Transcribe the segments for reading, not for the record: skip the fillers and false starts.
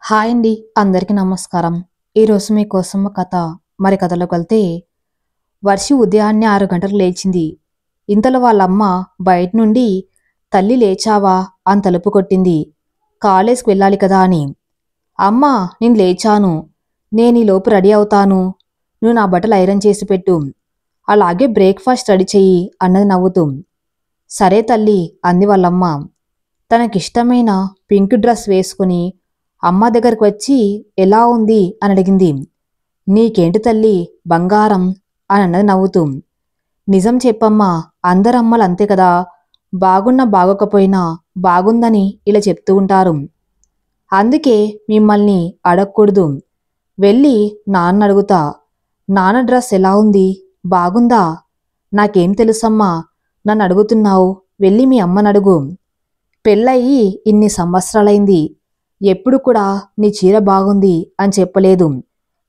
Hi అండి, అందరికీ నమస్కారం. ఈరోజు మీకోసం ఒక కథ. కథలోకి వెళ్తే, వర్షి ఉదయాన్నే 6 గంటలకు లేచింది. ఇంతలో వాళ్ళమ్మ బయట నుండి తల్లి లేచావా అని తలుపు కొట్టింది. కాలేజ్కి వెళ్ళాలి కదా అని. అమ్మా, నేను లేచాను. నేనీలోపు రెడీ అవుతాను. నువ్వు నా బట్టలు ఐరన్ చేసి పెట్టు. అలాగే బ్రేక్ఫాస్ట్ రెడీ చెయ్యి అన్నది నవ్వుతూ. సరే తల్లి అంది వాళ్ళమ్మ. తనకిష్టమైన పింక్ డ్రెస్ వేసుకుని అమ్మ దగ్గరకు వచ్చి ఎలా ఉంది అని అడిగింది. నీకేంటి తల్లి బంగారం అని అన్నది నవ్వుతూ. నిజం చెప్పమ్మా, అందరమ్మలు అంతే కదా, బాగున్నా బాగోకపోయినా బాగుందని ఇలా చెప్తూ ఉంటారు. అందుకే మిమ్మల్ని అడగకూడదు. వెళ్ళి నాన్న అడుగుతా. నాన్న డ్రెస్ ఎలా ఉంది, బాగుందా? నాకేం తెలుసమ్మా, నన్ను అడుగుతున్నావు, వెళ్ళి మీ అమ్మని అడుగు. పెళ్ళయి ఇన్ని సంవత్సరాలైంది, ఎప్పుడు కూడా నీ చీర బాగుంది అని చెప్పలేదు.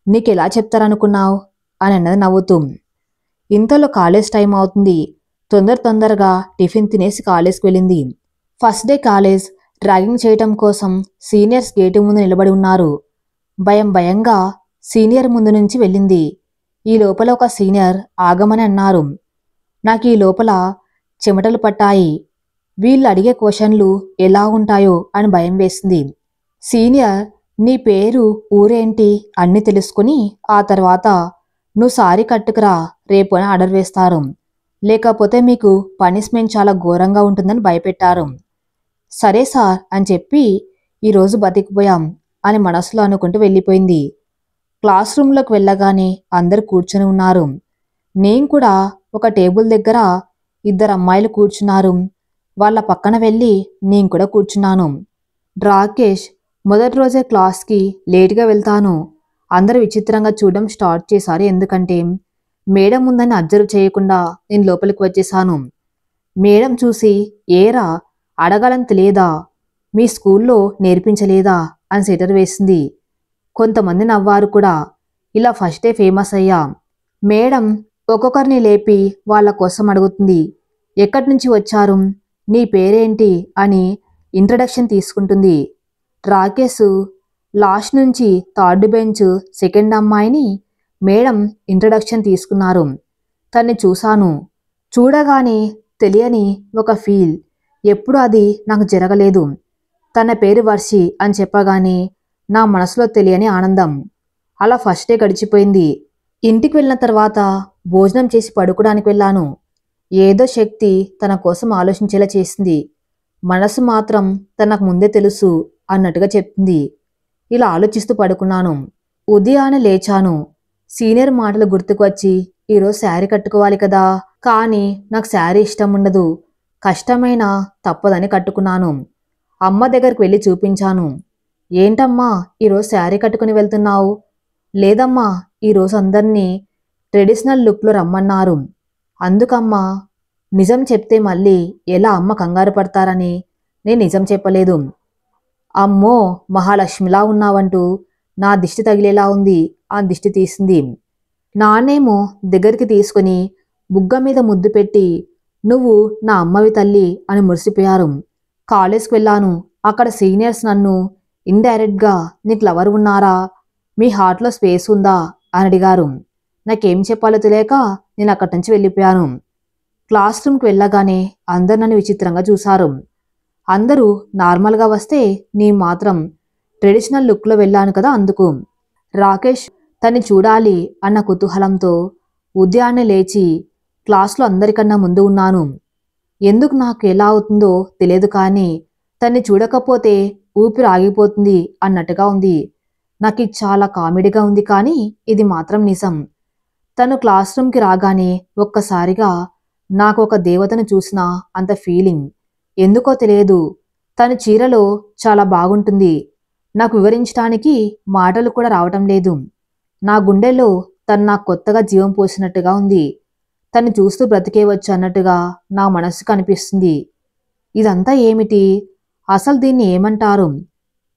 నీకెలా చెప్తారనుకున్నావు అని అన్నది నవ్వుతూ. ఇంతలో కాలేజ్ టైం అవుతుంది. తొందరగా టిఫిన్ తినేసి కాలేజ్కి వెళ్ళింది. First day college. ర్యాగింగ్ చేయటం కోసం సీనియర్స్ గేటు ముందు నిలబడి ఉన్నారు. భయంగా సీనియర్ ముందు నుంచి వెళ్ళింది. ఈ లోపల ఒక సీనియర్ ఆగమని అన్నారు. నాకు ఈ లోపల చెమటలు పట్టాయి. వీళ్ళు అడిగే క్వశ్చన్లు ఎలా ఉంటాయో అని భయం వేసింది. సీనియర్, నీ పేరు, ఊరేంటి అన్నీ తెలుసుకుని ఆ తర్వాత నువ్వు సారీ కట్టుకురా, రేపు అని ఆర్డర్ వేస్తారు. లేకపోతే మీకు పనిష్మెంట్ చాలా ఘోరంగా ఉంటుందని భయపెట్టారు. సరే సార్ అని చెప్పి ఈరోజు బతికిపోయాం అని మనసులో అనుకుంటూ వెళ్ళిపోయింది. క్లాస్ రూమ్లోకి వెళ్ళగానే అందరు కూర్చొని ఉన్నారు. నేను కూడా ఒక టేబుల్ దగ్గర 2 అమ్మాయిలు కూర్చున్నారు. వాళ్ళ పక్కన వెళ్ళి నేను కూడా కూర్చున్నాను. రాకేష్, మొదటి రోజే క్లాస్కి లేటుగా వెళ్తాను. అందరూ విచిత్రంగా చూడడం స్టార్ట్ చేశారు. ఎందుకంటే మేడం ఉందని అబ్జర్వ్ చేయకుండా నేను లోపలికి వచ్చేసాను. మేడం చూసి, ఏరా అడగాలని తెలియదా, మీ స్కూల్లో నేర్పించలేదా అని సెటర్ వేసింది. కొంతమంది నవ్వారు కూడా. ఇలా ఫస్ట్ డే ఫేమస్ అయ్యా. మేడం ఒక్కొక్కరిని లేపి వాళ్ళ కోసం అడుగుతుంది. ఎక్కడి నుంచి వచ్చారు, నీ పేరేంటి అని ఇంట్రడక్షన్ తీసుకుంటుంది. రాకేష్ లాస్ట్ నుంచి 3rd బెంచ్ సెకండ్ అమ్మాయిని మేడం ఇంట్రడక్షన్ తీసుకున్నారు. తన్ని చూశాను. చూడగానే తెలియని ఒక ఫీల్. ఎప్పుడు అది నాకు జరగలేదు. తన పేరు వర్షి అని చెప్పగానే నా మనసులో తెలియని ఆనందం. అలా ఫస్ట్ డే గడిచిపోయింది. ఇంటికి వెళ్ళిన తర్వాత భోజనం చేసి పడుకోవడానికి వెళ్ళాను. ఏదో శక్తి తన కోసం ఆలోచించేలా చేసింది. మనసు మాత్రం తనకు ముందే తెలుసు అన్నట్టుగా చెప్తుంది. ఇలా ఆలోచిస్తూ పడుకున్నాను. ఉదయాన్నే లేచాను. సీనియర్ మాటలు గుర్తుకు వచ్చి, ఈరోజు శారీ కట్టుకోవాలి కదా, కానీ నాకు శారీ ఇష్టం ఉండదు, కష్టమైనా తప్పదని కట్టుకున్నాను. అమ్మ దగ్గరికి వెళ్ళి చూపించాను. ఏంటమ్మా ఈరోజు శారీ కట్టుకుని వెళ్తున్నావు? లేదమ్మా, ఈరోజు అందరినీ ట్రెడిషనల్ లుక్లో రమ్మన్నారు. అందుకమ్మా. నిజం చెప్తే మళ్ళీ ఎలా అమ్మ కంగారు పడతారని నేను నిజం చెప్పలేదు. అమ్మో, మహాలక్ష్మిలా ఉన్నావంటూ నా దిష్టి తగిలేలా ఉంది ఆ దిష్టి తీసింది. నానేమో దగ్గరికి తీసుకుని బుగ్గ మీద ముద్దు పెట్టి, నువ్వు నా అమ్మవి తల్లి అని మురిసిపోయారు. కాలేజ్కి వెళ్ళాను. అక్కడ సీనియర్స్ నన్ను ఇండైరెక్ట్గా నీకు లవర్ ఉన్నారా, మీ హార్ట్లో స్పేస్ ఉందా అని అడిగారు. నాకేం చెప్పాలో తెలియక నేను అక్కడి నుంచి వెళ్ళిపోయాను. క్లాస్ రూమ్కి వెళ్ళగానే అందరు నన్ను విచిత్రంగా చూశారు. అందరూ నార్మల్గా వస్తే నీ మాత్రం ట్రెడిషనల్ లుక్లో వెళ్ళాను కదా అందుకు. రాకేష్ తన్ని చూడాలి అన్న కుతూహలంతో ఉదయాన్నే లేచి క్లాస్లో అందరికన్నా ముందు ఉన్నాను. ఎందుకు నాకు ఎలా అవుతుందో తెలియదు, కానీ తన్ని చూడకపోతే ఊపిరి ఆగిపోతుంది అన్నట్టుగా ఉంది. నాకు ఇది చాలా కామెడీగా ఉంది, కానీ ఇది మాత్రం నిజం. తను క్లాస్ రూమ్కి రాగానే ఒక్కసారిగా నాకు ఒక దేవతను చూసిన అంత ఫీలింగ్. ఎందుకో తెలియదు. తన చీరలో చాలా బాగుంటుంది. నాకు వివరించడానికి మాటలు కూడా రావటం లేదు. నా గుండెల్లో తను నాకు కొత్తగా జీవం పోసినట్టుగా ఉంది. తను చూస్తూ బ్రతికేవచ్చు అన్నట్టుగా నా మనసుకు అనిపిస్తుంది. ఇదంతా ఏమిటి? అసలు దీన్ని ఏమంటారు?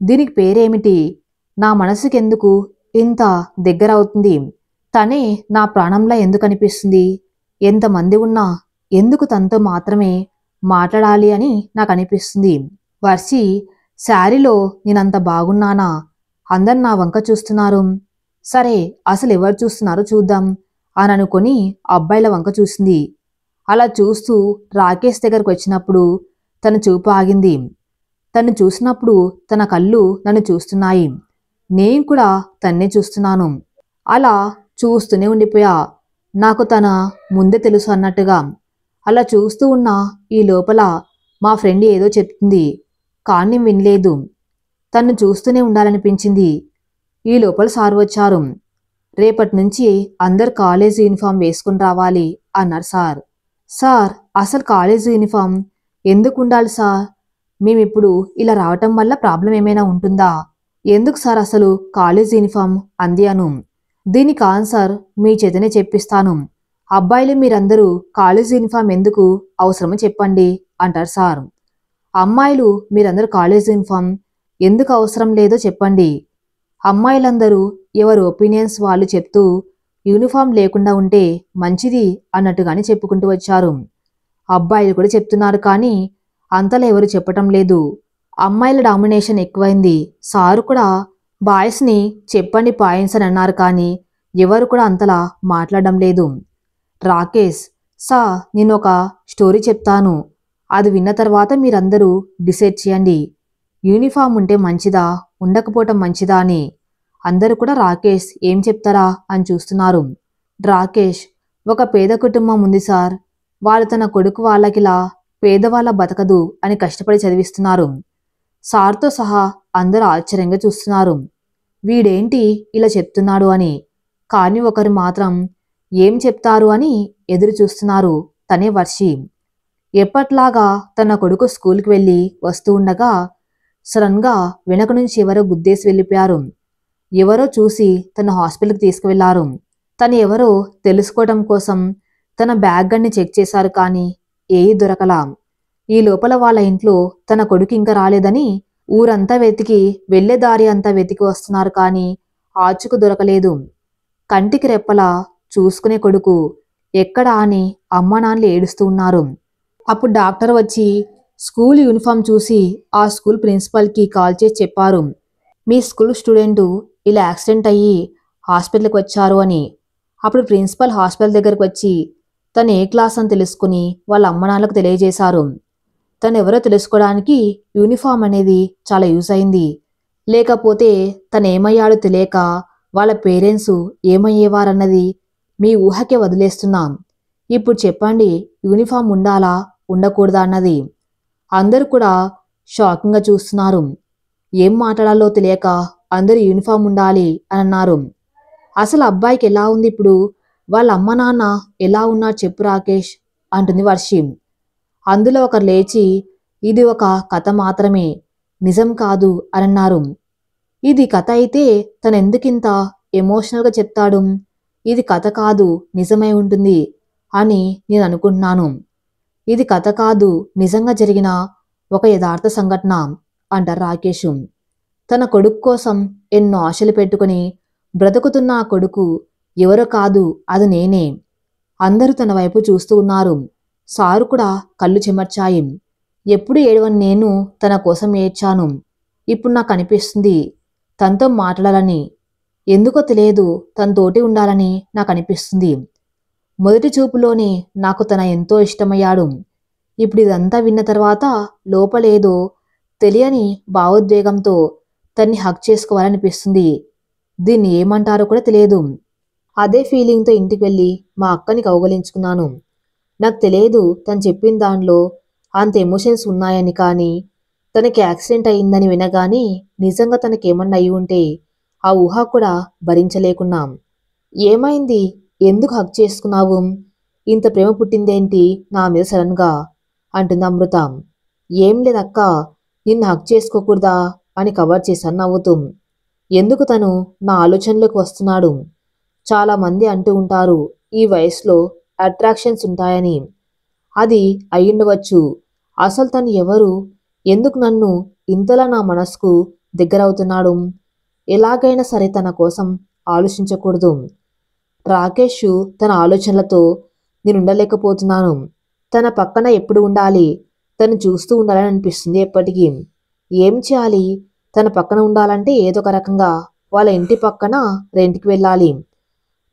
దీనికి పేరేమిటి? నా మనసుకెందుకు ఇంత దగ్గర అవుతుంది? తనే నా ప్రాణంలా ఎందుకు అనిపిస్తుంది? ఎంతమంది ఉన్నా ఎందుకు తనతో మాత్రమే మాట్లాడాలి అని నాకు అనిపిస్తుంది. వర్షి, శారీలో నేనంత బాగున్నానా? అందరు నా వంక చూస్తున్నారు. సరే, అసలు ఎవరు చూస్తున్నారో చూద్దాం అని అనుకొని అబ్బాయిల వంక చూసింది. అలా చూస్తూ రాకేష్ దగ్గరకు వచ్చినప్పుడు తన చూపు ఆగింది. తను చూసినప్పుడు తన కళ్ళు నన్ను చూస్తున్నాయి. నేను కూడా తన్నే చూస్తున్నాను. అలా చూస్తూనే ఉండిపోయా. నాకు తన ముందే తెలుసు అన్నట్టుగా. అలా చూస్తూ ఉన్న ఈ లోపల మా ఫ్రెండ్ ఏదో చెప్తుంది, కానీ వినలేదు. తన్ను చూస్తూనే ఉండాలనిపించింది. ఈ లోపల సార్ వచ్చారు. రేపటి నుంచి అందరు కాలేజ్ యూనిఫామ్ వేసుకుని రావాలి అన్నారు సార్. సార్, అసలు కాలేజ్ యూనిఫామ్ ఎందుకు ఉండాలి సార్? మేమిప్పుడు ఇలా రావటం వల్ల ప్రాబ్లం ఏమైనా ఉంటుందా? ఎందుకు సార్ అసలు కాలేజ్ యూనిఫామ్ అందియాను? దీనికి ఆన్సర్ మీ చేతనే చెప్పిస్తాను. అబ్బాయిలు మీరందరూ కాలేజ్ యూనిఫామ్ ఎందుకు అవసరమో చెప్పండి అంటారు సార్. అమ్మాయిలు మీరందరూ కాలేజ్ యూనిఫామ్ ఎందుకు అవసరం లేదో చెప్పండి. అమ్మాయిలందరూ ఎవరి ఒపీనియన్స్ వాళ్ళు చెప్తూ యూనిఫామ్ లేకుండా ఉంటే మంచిది అన్నట్టుగానే చెప్పుకుంటూ వచ్చారు. అబ్బాయిలు కూడా చెప్తున్నారు, కానీ అంతలా ఎవరు చెప్పటం లేదు. అమ్మాయిల డామినేషన్ ఎక్కువైంది. సారు కూడా బాయ్స్ని చెప్పండి పాయింట్స్ అని అన్నారు, కానీ ఎవరు కూడా అంతలా మాట్లాడడం లేదు. రాకేష్, నేను ఒక స్టోరీ చెప్తాను. అది విన్న తర్వాత మీరందరూ డిసైడ్ చేయండి. యూనిఫామ్ ఉంటే మంచిదా, ఉండకపోవటం మంచిదా అని. అందరూ కూడా రాకేష్ ఏం చెప్తారా అని చూస్తున్నారు. రాకేష్, ఒక పేద కుటుంబం ఉంది సార్. వాళ్ళు తన కొడుకు వాళ్ళకిలా పేదవాళ్ళ బతకదు అని కష్టపడి చదివిస్తున్నారు. సార్తో సహా అందరూ ఆశ్చర్యంగా చూస్తున్నారు. వీడేంటి ఇలా చెప్తున్నాడు అని. కానీ ఒకరు మాత్రం ఏం చెప్తారు అని ఎదురు చూస్తున్నారు. తనే వర్షి. ఎప్పట్లాగా తన కొడుకు స్కూల్కి వెళ్ళి వస్తూ ఉండగా సడన్గా వెనక నుంచి ఎవరో గుద్దేసి వెళ్ళిపోయారు. ఎవరో చూసి తన హాస్పిటల్కి తీసుకువెళ్లారు. తను ఎవరో తెలుసుకోవడం కోసం తన బ్యాగ్ గన్ని చెక్ చేశారు, కానీ ఏది దొరకలా. ఈ లోపల వాళ్ళ ఇంట్లో తన కొడుకు ఇంకా రాలేదని ఊరంతా వెతికి వెళ్లే దారి అంతా వెతికి వస్తున్నారు, కానీ ఆచుకు దొరకలేదు. కంటికి రెప్పలా చూసుకునే కొడుకు ఎక్కడా అని అమ్మా నాన్నలు ఏడుస్తూ ఉన్నారు. అప్పుడు డాక్టర్ వచ్చి స్కూల్ యూనిఫామ్ చూసి ఆ స్కూల్ ప్రిన్సిపల్కి కాల్ చేసి చెప్పారు, మీ స్కూల్ స్టూడెంటు ఇలా యాక్సిడెంట్ అయ్యి హాస్పిటల్కి వచ్చారు అని. అప్పుడు ప్రిన్సిపల్ హాస్పిటల్ దగ్గరకు వచ్చి తను ఏ క్లాస్ అని తెలుసుకుని వాళ్ళ అమ్మ నాన్నలకు తెలియజేశారు. తను ఎవరో తెలుసుకోవడానికి యూనిఫామ్ అనేది చాలా యూజ్ అయింది. లేకపోతే తను ఏమయ్యాడో తెలియక వాళ్ళ పేరెంట్స్ ఏమయ్యేవారన్నది మీ ఊహకే వదిలేస్తున్నాం. ఇప్పుడు చెప్పండి, యూనిఫామ్ ఉండాలా ఉండకూడదా అన్నది. అందరూ కూడా షాకింగ్గా చూస్తున్నారు. ఏం మాట్లాడాలో తెలియక అందరూ యూనిఫామ్ ఉండాలి అని అన్నారు. అసలు అబ్బాయికి ఎలా ఉంది ఇప్పుడు? వాళ్ళ అమ్మ నాన్న ఎలా ఉన్నారు చెప్పు రాకేష్ అంటుంది వర్షి. అందులో ఒకరు లేచి ఇది ఒక కథ మాత్రమే, నిజం కాదు అని అన్నారు. ఇది కథ అయితే తనెందుకింత ఎమోషనల్గా చెప్తాడు? ఇది కథ కాదు, నిజమై ఉంటుంది అని నేను అనుకుంటున్నాను. ఇది కథ కాదు, నిజంగా జరిగిన ఒక యథార్థ సంఘటన అంటారు రాకేష్. తన కొడుకు కోసం ఎన్నో ఆశలు పెట్టుకుని బ్రతుకుతున్న ఆ కొడుకు ఎవరో కాదు, అది నేనే. అందరూ తన వైపు చూస్తూ ఉన్నారు. సారు కూడా కళ్ళు చెమర్చాయి. ఎప్పుడు ఏడవని నేను తన కోసం ఏడ్చాను. ఇప్పుడు నాకు అనిపిస్తుంది తనతో మాట్లాడాలని. ఎందుకో తెలియదు, తనతోటి ఉండాలని నాకు అనిపిస్తుంది. మొదటి చూపులోనే నాకు తన ఎంతో ఇష్టమయ్యాడు. ఇప్పుడు ఇదంతా విన్న తర్వాత లోపలేదో తెలియని భావోద్వేగంతో తన్ని హక్ చేసుకోవాలనిపిస్తుంది. దీన్ని ఏమంటారో కూడా తెలియదు. అదే ఫీలింగ్తో ఇంటికి వెళ్ళి మా అక్కని కౌగలించుకున్నాను. నాకు తెలియదు తను చెప్పిన దానిలో అంత ఎమోషన్స్ ఉన్నాయని, కానీ తనకి యాక్సిడెంట్ అయిందని వినగానే నిజంగా తనకేమన్నా అయి ఉంటే ఆ ఊహ కూడా భరించలేకున్నాం. ఏమైంది? ఎందుకు హక్ చేసుకున్నావు? ఇంత ప్రేమ పుట్టిందేంటి నా మీద సడన్గా అంటుంది అమృత. ఏం లేదక్క, నిన్ను హక్ చేసుకోకూడదా అని కవర్ చేశాను నవ్వుతూ. ఎందుకు తను నా ఆలోచనలోకి వస్తున్నాడు? చాలామంది అంటూ ఉంటారు ఈ వయసులో అట్రాక్షన్స్ ఉంటాయని. అది అయ్యుండవచ్చు. అసలు తను ఎవరు? ఎందుకు నన్ను ఇంతలా నా మనసుకు దగ్గరవుతున్నాడు? ఎలాగైనా సరే తన కోసం ఆలోచించకూడదు. రాకేష్ తన ఆలోచనలతో నేను ఉండలేకపోతున్నాను. తన పక్కన ఎప్పుడు ఉండాలి, తను చూస్తూ ఉండాలని అనిపిస్తుంది ఎప్పటికీ. ఏం చేయాలి? తన పక్కన ఉండాలంటే ఏదో ఒక రకంగా వాళ్ళ ఇంటి పక్కన రెంట్కి వెళ్ళాలి.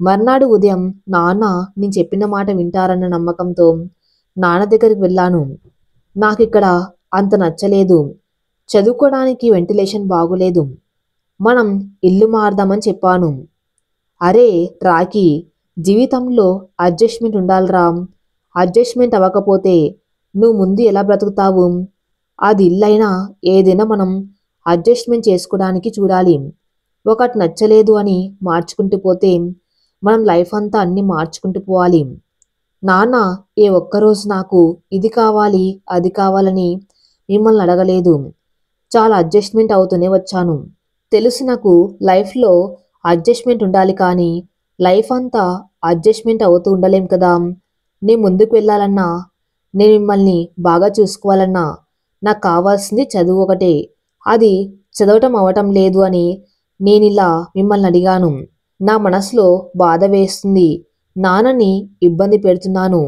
మర్నాడు ఉదయం నాన్న నేను చెప్పిన మాట వింటారన్న నమ్మకంతో నాన్న దగ్గరికి వెళ్ళాను. నాకిక్కడ అంత నచ్చలేదు. చదువుకోవడానికి వెంటిలేషన్ బాగోలేదు. మనం ఇల్లు మారదామని చెప్పాను. అరే రాకీ, జీవితంలో అడ్జస్ట్మెంట్ ఉండాలిరా. అడ్జస్ట్మెంట్ అవ్వకపోతే నువ్వు ముందు ఎలా బ్రతుకుతావు? అది ఇల్లైనా ఏదైనా మనం అడ్జస్ట్మెంట్ చేసుకోవడానికి చూడాలి. ఒకటి నచ్చలేదు అని మార్చుకుంటూ పోతే మనం లైఫ్ అంతా అన్నీ మార్చుకుంటూ పోవాలి. నాన్న ఏ ఒక్కరోజు నాకు ఇది కావాలి అది కావాలని మిమ్మల్ని అడగలేదు. చాలా అడ్జస్ట్మెంట్ అవుతూనే వచ్చాను. తెలుసు నాకు లైఫ్లో అడ్జస్ట్మెంట్ ఉండాలి, కానీ లైఫ్ అంతా అడ్జస్ట్మెంట్ అవుతూ ఉండలేం కదా. నేను ముందుకు వెళ్ళాలన్నా, నేను మిమ్మల్ని బాగా చూసుకోవాలన్నా నాకు కావాల్సింది చదువు ఒకటే. అది చదవటం అవటం లేదు అని నేనిలా మిమ్మల్ని అడిగాను. నా మనసులో బాధ వేస్తుంది. నాన్నని ఇబ్బంది పెడుతున్నాను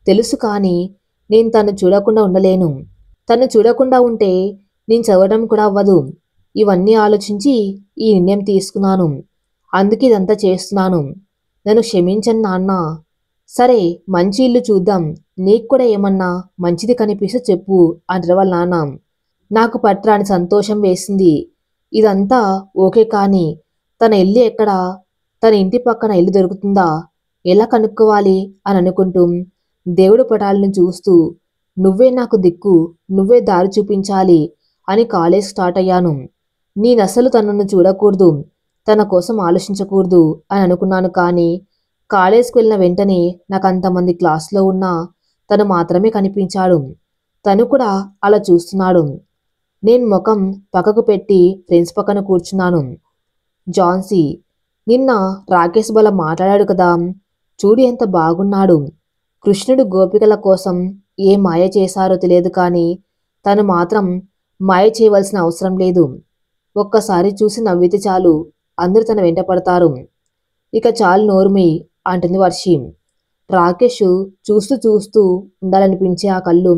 తెలుసు, కానీ నేను తను చూడకుండా ఉండలేను. తను చూడకుండా ఉంటే నేను చదవడం కూడా అవ్వదు. ఇవన్నీ ఆలోచించి ఈ నిర్ణయం తీసుకున్నాను. అందుకే ఇదంతా చేస్తున్నాను. నన్ను క్షమించండి నాన్న. సరే, మంచి ఇల్లు చూద్దాం. నీకు కూడా ఏమన్నా మంచిది కనిపిస్తే చెప్పు అంటారు వాళ్ళ నాన్న. నాకు పట్టరాని సంతోషం వేసింది. ఇదంతా ఓకే, కానీ తన ఇల్లు ఎక్కడా? తన ఇంటి పక్కన ఇల్లు దొరుకుతుందా? ఎలా కనుక్కోవాలి అని అనుకుంటూ దేవుడి పటాలను చూస్తూ నువ్వే నాకు దిక్కు, నువ్వే దారి చూపించాలి అని కాలేజ్ స్టార్ట్ అయ్యాను. నేనసలు తనను చూడకూడదు, తన కోసం ఆలోచించకూడదు అని అనుకున్నాను. కానీ కాలేజ్కి వెళ్ళిన వెంటనే నాకు అంతమంది క్లాస్లో ఉన్నా తను మాత్రమే కనిపించాడు. తను కూడా అలా చూస్తున్నాడు. నేను ముఖం పక్కకు పెట్టి ఫ్రెండ్స్ పక్కన కూర్చున్నాను. జాన్సీ, నిన్న రాకేష్ బల మాట్లాడాడు కదా, చూడు ఎంత బాగున్నాడు. కృష్ణుడు గోపికల కోసం ఏ మాయ చేశారో తెలియదు, కానీ తను మాత్రం మాయ చేయవలసిన అవసరం లేదు. ఒక్కసారి చూసి నవ్వితే చాలు, అందరూ తన వెంట పడతారు. ఇక చాలు నోర్మి అంటుంది వర్షి. రాకేష్ చూస్తూ చూస్తూ ఉండాలనిపించే ఆ కళ్ళు,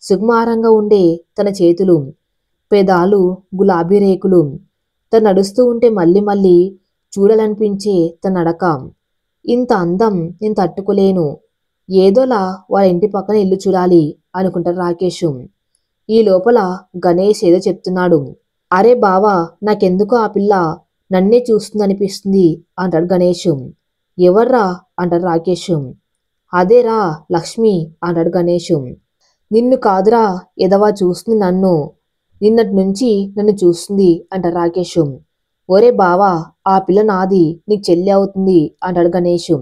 సుకుమారంగా ఉండే తన చేతులు, పెదాలు గులాబీ రేకులు, తను నడుస్తూ ఉంటే మళ్ళీ మళ్ళీ చూడాలనిపించే తన నడక. ఇంత అందం నేను తట్టుకోలేను. ఏదోలా వాళ్ళ ఇంటి పక్కన ఇల్లు చూడాలి అనుకుంటారు రాకేష్. ఈ లోపల గణేష్ ఏదో చెప్తున్నాడు. అరే బావా, నాకెందుకో ఆ పిల్ల నన్నే చూస్తుందనిపిస్తుంది అంటాడు గణేష్. ఎవర్రా అంటాడు రాకేష్. అదేరా లక్ష్మి అంటాడు గణేష్. నిన్ను కాదురా ఎదవా చూస్తుంది నన్ను, నిన్నటి నుంచి నన్ను చూస్తుంది అంటాడు రాకేష్. ఒరే బావా, ఆ పిల్ల నాది, నీకు చెల్లి అవుతుంది అంటాడు గణేష్.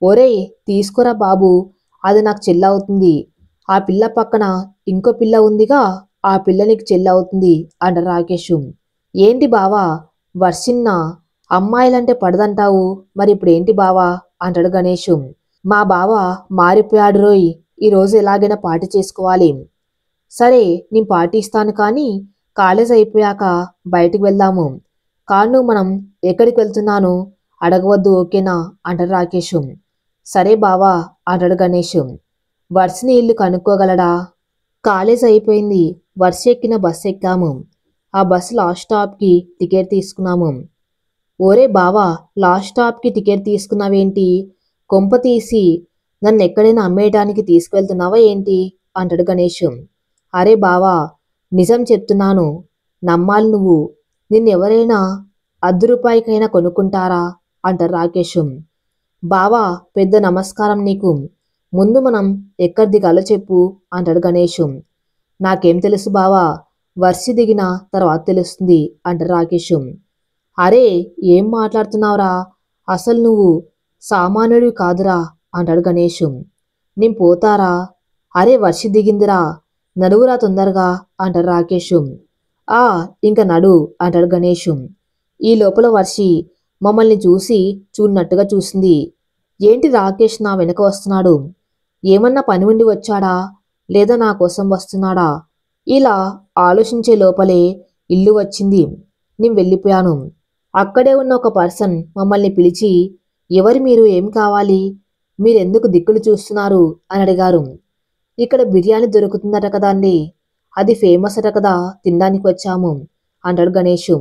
ఒరే తీసుకోరా బాబు, అది నాకు చెల్లి అవుతుంది. ఆ పిల్ల పక్కన ఇంకో పిల్ల ఉందిగా, ఆ పిల్ల నీకు చెల్లి అవుతుంది అంటాడు రాకేష్. ఏంటి బావా, వర్షిన్న అమ్మాయిలంటే పడదంటావు, మరి ఇప్పుడేంటి బావా అంటాడు గణేష్. మా బావ మారిపోయాడు రోయ్, ఈరోజు ఎలాగైనా పార్టీ చేసుకోవాలి. సరే నేను పార్టీ ఇస్తాను, కానీ కాలేజ్ అయిపోయాక బయటికి వెళ్దాము. కాను మనం ఎక్కడికి వెళ్తున్నాను అడగవద్దు, ఓకేనా అంటాడు రాకేష్. సరే బావా అంటాడు గణేష్. వర్షిని ఇల్లు కనుక్కోగలడా? కాలేజ్ అయిపోయింది. వర్ష ఎక్కిన బస్సు ఎక్కాము. ఆ బస్సు లాస్ట్ స్టాప్కి టికెట్ తీసుకున్నాము. ఓరే బావా, లాస్ట్ స్టాప్కి టికెట్ తీసుకున్నావేంటి? కొంప తీసి నన్ను ఎక్కడైనా అమ్మేయడానికి తీసుకువెళ్తున్నావా ఏంటి అంటాడు గణేష్. అరే బావా, నిజం చెప్తున్నాను, నమ్మాలి నువ్వు. నిన్నెవరైనా ₹10 కొనుక్కుంటారా అంటారు రాకేష్. బావా, పెద్ద నమస్కారం నీకు. ముందు మనం ఎక్కడ దిగాలో చెప్పు అంటాడు గణేష్. నాకేం తెలుసు బావా, వర్షి దిగిన తర్వాత తెలుస్తుంది అంటారు రాకేష్. అరే ఏం మాట్లాడుతున్నావురా, అసలు నువ్వు సామాన్యుడివి కాదురా అంటాడు గణేష్. నేను పోతారా? అరే వర్షి దిగిందిరా, నడువురా తొందరగా అంటాడు రాకేష్. ఆ ఇంక నడు అంటాడు గణేష్. ఈ లోపల వర్షి మమ్మల్ని చూసి చూడనట్టుగా చూసింది. ఏంటి రాకేష్ నా వెనక వస్తున్నాడు? ఏమన్నా పని ఉండి వచ్చాడా, లేదా నా కోసం వస్తున్నాడా? ఇలా ఆలోచించే లోపలే ఇల్లు వచ్చింది. నేను వెళ్ళిపోయాను. అక్కడే ఉన్న ఒక పర్సన్ మమ్మల్ని పిలిచి, ఎవరు మీరు, ఏం కావాలి, మీరెందుకు దిక్కులు చూస్తున్నారు అని అడిగారు. ఇక్కడ బిర్యానీ దొరుకుతుందట కదా అండి, అది ఫేమస్ అట కదా, తినడానికి వచ్చాము అంటాడు గణేషు.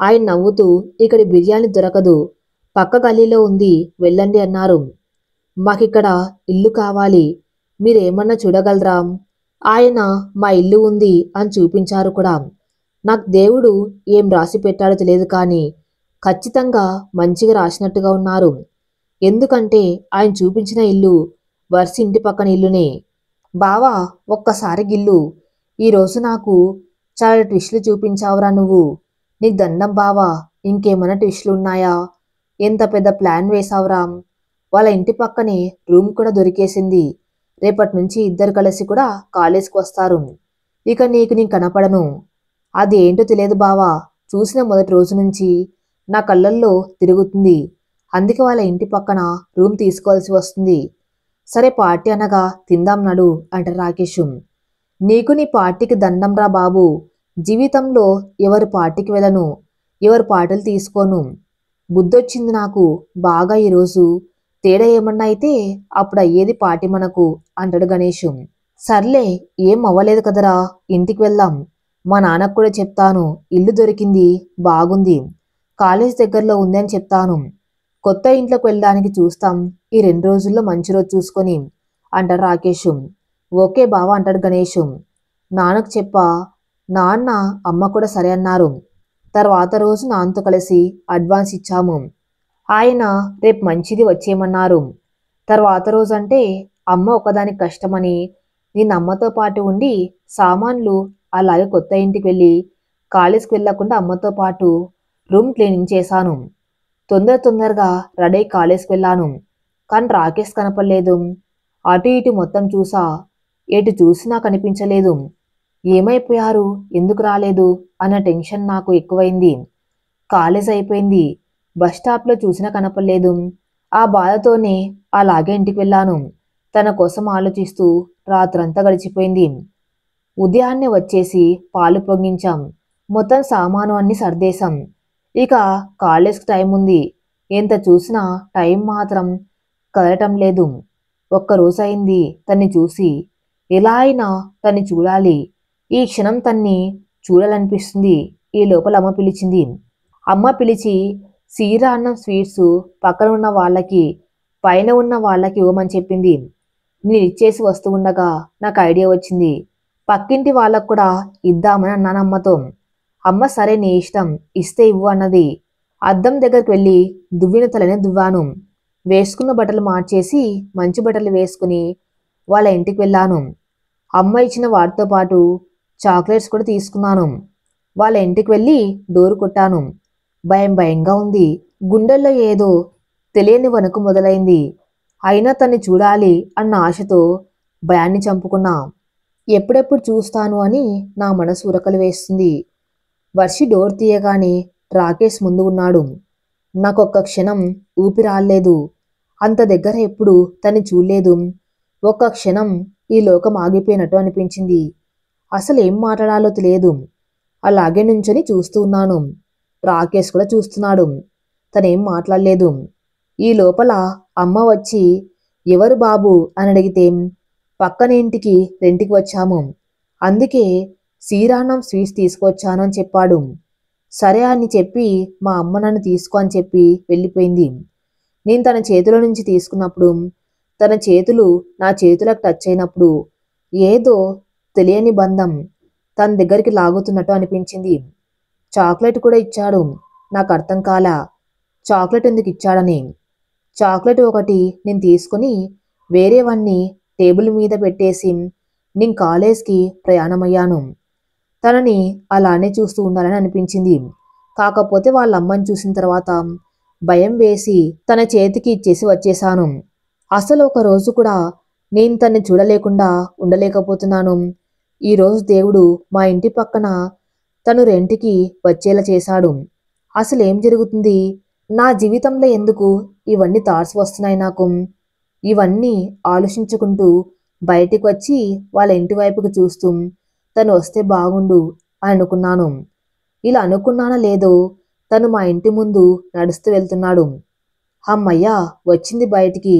ఆయన నవ్వుతూ, ఇక్కడి బిర్యానీ దొరకదు, పక్క గల్లీలో ఉంది, వెళ్ళండి అన్నారు. మాకిక్కడ ఇల్లు కావాలి, మీరేమన్నా చూడగలరా? ఆయన మా ఇల్లు ఉంది అని చూపించారు కూడా. నాకు దేవుడు ఏం రాసి పెట్టాడో తెలియదు కానీ ఖచ్చితంగా మంచిగా రాసినట్టుగా ఉన్నారు. ఎందుకంటే ఆయన చూపించిన ఇల్లు వర్షి ఇంటి పక్కన ఇల్లునే. బావా, ఒక్కసారి గిల్లు, ఈరోజు నాకు చాలా ట్విస్టులు చూపించావురా నువ్వు. నీకు దండం బావా, ఇంకేమైనా ట్విస్టులు ఉన్నాయా? ఎంత పెద్ద ప్లాన్ వేసావురా. వాళ్ళ ఇంటి పక్కనే రూమ్ కూడా దొరికేసింది. రేపటి నుంచి ఇద్దరు కలిసి కూడా కాలేజ్కి వస్తారు. ఇక నీకు నీ కనపడను. అది ఏంటో తెలియదు బావా, చూసిన మొదటి రోజు నుంచి నా కళ్ళల్లో తిరుగుతుంది. అందుకే వాళ్ళ ఇంటి పక్కన రూమ్ తీసుకోవాల్సి వస్తుంది. సరే పార్టీ అనగా తిందాం నడు అంటారు రాకేష్. నీకు నీ పార్టీకి దండం రా బాబు. జీవితంలో ఎవరి పార్టీకి వెళ్ళను, ఎవరి పార్టీలు తీసుకోను. బుద్ధొచ్చింది నాకు బాగా ఈరోజు. తేడా ఏమన్నా అయితే అప్పుడు అయ్యేది పార్టీ మనకు అంటాడు గణేష్. సర్లే, ఏం అవ్వలేదు కదరా, ఇంటికి వెళ్దాం. మా నాన్నకు కూడా చెప్తాను, ఇల్లు దొరికింది, బాగుంది, కాలేజ్ దగ్గరలో ఉంది అని చెప్తాను. కొత్త ఇంట్లోకి వెళ్ళడానికి చూస్తాం, ఈ 2 రోజుల్లో మంచి రోజు చూసుకొని అంటాడు రాకేష్. ఓకే బావా అంటాడు గణేష్. నాన్నకు చెప్పా. నాన్న అమ్మ కూడా సరే అన్నారు. తర్వాత రోజు నాన్నతో కలిసి అడ్వాన్స్ ఇచ్చాము. ఆయన రేపు మంచిది వచ్చేయమన్నారు. తర్వాత రోజు అంటే అమ్మ ఒకదానికి కష్టమని నేను అమ్మతో పాటు ఉండి సామాన్లు అలాగే కొత్త ఇంటికి వెళ్ళి కాలేజ్కి వెళ్ళకుండా అమ్మతో పాటు రూమ్ క్లీనింగ్ చేశాను. తొందరగా రెడీ కాలేజ్కి వెళ్ళాను. కానీ రాకేష్ కనపడలేదు. అటు ఇటు మొత్తం చూసా, ఎటు చూసినా కనిపించలేదు. ఏమైపోయారు, ఎందుకు రాలేదు అన్న టెన్షన్ నాకు ఎక్కువైంది. కాలేజ్ అయిపోయింది, బస్టాప్లో చూసినా కనపడలేదు. ఆ బాధతోనే అలాగే ఇంటికి వెళ్ళాను. తన కోసం ఆలోచిస్తూ రాత్రంతా గడిచిపోయింది. ఉదయాన్నే వచ్చేసి పాలు పొంగించాం, మొత్తం సామాను అన్ని సర్దేశాం. ఇక కాలేజ్కి టైం ఉంది. ఎంత చూసినా టైం మాత్రం కదలటం లేదు. ఒక్కరోజు అయింది తన్ని చూసి. ఎలా అయినా తన్ని చూడాలి, ఈ క్షణం తన్ని చూడాలనిపిస్తుంది. ఈ లోపల అమ్మ పిలిచింది. అమ్మ పిలిచి సీరా అన్నం స్వీట్స్ పక్కన ఉన్న వాళ్ళకి, పైన ఉన్న వాళ్ళకి ఇవ్వమని చెప్పింది. నేను ఇచ్చేసి వస్తూ ఉండగా నాకు ఐడియా వచ్చింది. పక్కింటి వాళ్ళకు కూడా ఇద్దామని అన్నాను అమ్మతో. అమ్మ సరే నీ ఇష్టం, ఇస్తే ఇవ్వు అన్నది. అద్దం దగ్గరికి వెళ్ళి దువ్విన తలని దువ్వాను. వేసుకున్న బట్టలు మార్చేసి మంచి బట్టలు వేసుకుని వాళ్ళ ఇంటికి వెళ్ళాను. అమ్మ ఇచ్చిన వాటితో పాటు చాక్లెట్స్ కూడా తీసుకున్నాను. వాళ్ళ ఇంటికి వెళ్ళి డోరు కొట్టాను. భయంగా ఉంది. గుండెల్లో ఏదో తెలియని వణుకు మొదలైంది. అయినా తన్ని చూడాలి అన్న ఆశతో భయాన్ని చంపుకున్నా. ఎప్పుడెప్పుడు చూస్తాను అని నా మనసు ఉరకలు వేస్తుంది. వర్షి డోర్ తీయగానే రాకేష్ ముందు ఉన్నాడు. నాకొక్క క్షణం ఊపిరాలేదు. అంత దగ్గర ఎప్పుడు తన్ని చూడలేదు. ఒక్క క్షణం ఈ లోకం ఆగిపోయినట్టు అనిపించింది. అసలు ఏం మాట్లాడాలో తెలియదు. అలాగే నుంచొని చూస్తూ ఉన్నాను. రాకేష్ కూడా చూస్తున్నాడు. తనేం మాట్లాడలేదు. ఈ లోపల అమ్మ వచ్చి ఎవరు బాబు అని అడిగితే పక్కన ఇంటికి రెంట్కి వచ్చాము, అందుకే శ్రీరాన్నం స్వీట్స్ తీసుకొచ్చాను అని చెప్పాడు. సరే అని చెప్పి మా అమ్మ నన్ను తీసుకో అని చెప్పి వెళ్ళిపోయింది. నేను తన చేతిలో నుంచి తీసుకున్నప్పుడు, తన చేతులు నా చేతులకు టచ్ అయినప్పుడు ఏదో తెలియని బంధం తన దగ్గరికి లాగుతున్నట్టు అనిపించింది. చాక్లెట్ కూడా ఇచ్చాడు. నాకు అర్థం కాలా చాక్లెట్ ఎందుకు ఇచ్చాడని. చాక్లెట్ ఒకటి నేను తీసుకుని వేరేవన్నీ టేబుల్ మీద పెట్టేసి నేను కాలేజ్కి ప్రయాణమయ్యాను. తనని అలానే చూస్తూ ఉండాలని అనిపించింది. కాకపోతే వాళ్ళ అమ్మని చూసిన తర్వాత భయం వేసి తన చేతికి ఇచ్చేసి వచ్చేశాను. అసలు ఒక రోజు కూడా నేను తన్ని చూడలేకుండా ఉండలేకపోతున్నాను. ఈరోజు దేవుడు మా ఇంటి పక్కన తను రెంటికి వచ్చేలా చేశాడు. అసలేం జరుగుతుంది నా జీవితంలో, ఎందుకు ఇవన్నీ థాట్స్ వస్తున్నాయి నాకు? ఇవన్నీ ఆలోచించుకుంటూ బయటికి వచ్చి వాళ్ళ ఇంటి వైపుకు చూస్తూ తను వస్తే బాగుండు అని అనుకున్నాను. ఇలా అనుకున్నానా లేదో తను మా ఇంటి ముందు నడుస్తూ వెళ్తున్నాడు. అమ్మయ్యా, వచ్చింది బయటికి,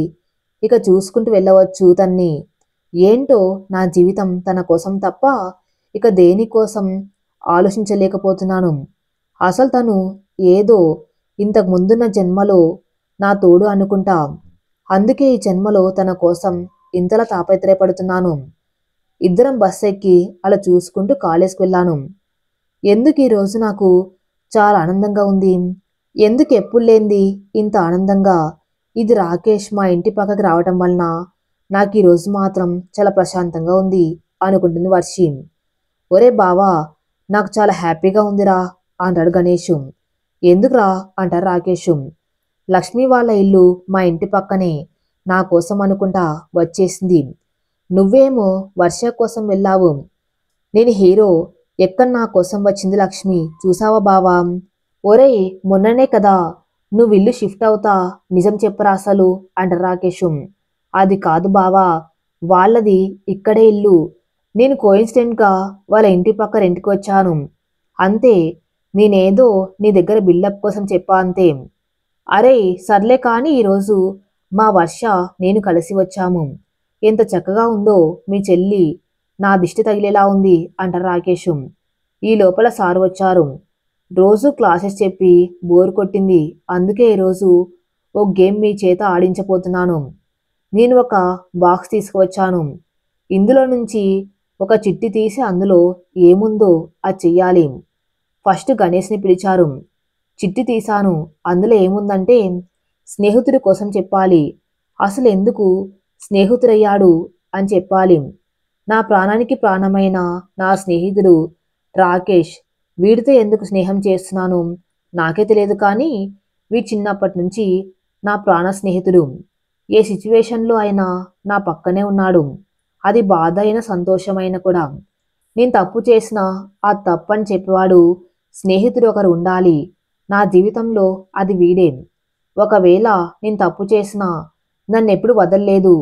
ఇక చూసుకుంటూ వెళ్ళవచ్చు తన్ని. ఏంటో నా జీవితం తన కోసం తప్ప ఇక దేనికోసం ఆలోచించలేకపోతున్నాను. అసలు తను ఏదో ఇంతకు ముందున్న జన్మలో నా తోడు అనుకుంటా. అందుకే ఈ జన్మలో తన కోసం ఇంతలా తాపత్రయపడుతున్నాను. ఇద్దరం బస్ ఎక్కి అలా చూసుకుంటూ కాలేజ్కి వెళ్ళాను. ఎందుకు ఈరోజు నాకు చాలా ఆనందంగా ఉంది? ఎందుకు ఎప్పుడు లేంది ఇంత ఆనందంగా? ఇది రాకేష్ మా ఇంటి పక్కకి రావటం వలన నాకు ఈరోజు మాత్రం చాలా ప్రశాంతంగా ఉంది అనుకుంటుంది వర్షి. ఒరే బావా, నాకు చాలా హ్యాపీగా ఉందిరా అంటాడు గణేషు. ఎందుకురా అంటారు రాకేషు. లక్ష్మి వాళ్ళ ఇల్లు మా ఇంటి పక్కనే, నా కోసం అనుకుంటా వచ్చేసింది. నువ్వేమో వర్ష కోసం వెళ్ళావు. నేను హీరో, ఎక్కడ నా కోసం వచ్చింది లక్ష్మి, చూసావా బావా? ఒరేయ్, మొన్ననే కదా నువ్వు ఇల్లు షిఫ్ట్ అవుతా, నిజం చెప్పరా అసలు అంటారు రాకేషు. అది కాదు బావా, వాళ్ళది ఇక్కడే ఇల్లు. నేను కోయిన్సిడెంట్గా వాళ్ళ ఇంటి పక్క రెంట్కి వచ్చాను అంతే. నేనేదో నీ దగ్గర బిల్డప్ కోసం చెప్పా అంతే. అరే సర్లే కానీ ఈరోజు మా వర్ష నేను కలిసి వచ్చాము. ఎంత చక్కగా ఉందో మీ చెల్లి, నా దిష్టి తగిలేలా ఉంది అంటారు రాకేషు. ఈ లోపల సార్ వచ్చారు. రోజు క్లాసెస్ చెప్పి బోర్ కొట్టింది, అందుకే ఈరోజు ఓ గేమ్ మీ చేత ఆడించబోతున్నాను. నేను ఒక బాక్స్ తీసుకువచ్చాను. ఇందులో నుంచి ఒక చిట్టి తీసి అందులో ఏముందో అది చెయ్యాలి. ఫస్ట్ గణేష్ని పిలిచారు. చిట్టి తీశాను. అందులో ఏముందంటే స్నేహితుడి కోసం చెప్పాలి. అసలు ఎందుకు స్నేహితుడయ్యాడు అని చెప్పాలి. నా ప్రాణానికి ప్రాణమైన నా స్నేహితుడు రాకేష్, వీడితో ఎందుకు స్నేహం చేస్తున్నాను నాకే తెలియదు, కానీ వీడు చిన్నప్పటి నుంచి నా ప్రాణ స్నేహితుడు. ఏ సిచ్యువేషన్లో అయినా నా పక్కనే ఉన్నాడు. అది బాధ అయినా సంతోషమైన కూడా. నేను తప్పు చేసినా ఆ తప్పని చెప్పేవాడు స్నేహితుడు ఒకరు ఉండాలి నా జీవితంలో, అది వీడే. ఒకవేళ నేను తప్పు చేసినా నన్ను ఎప్పుడు వదల్లేదు.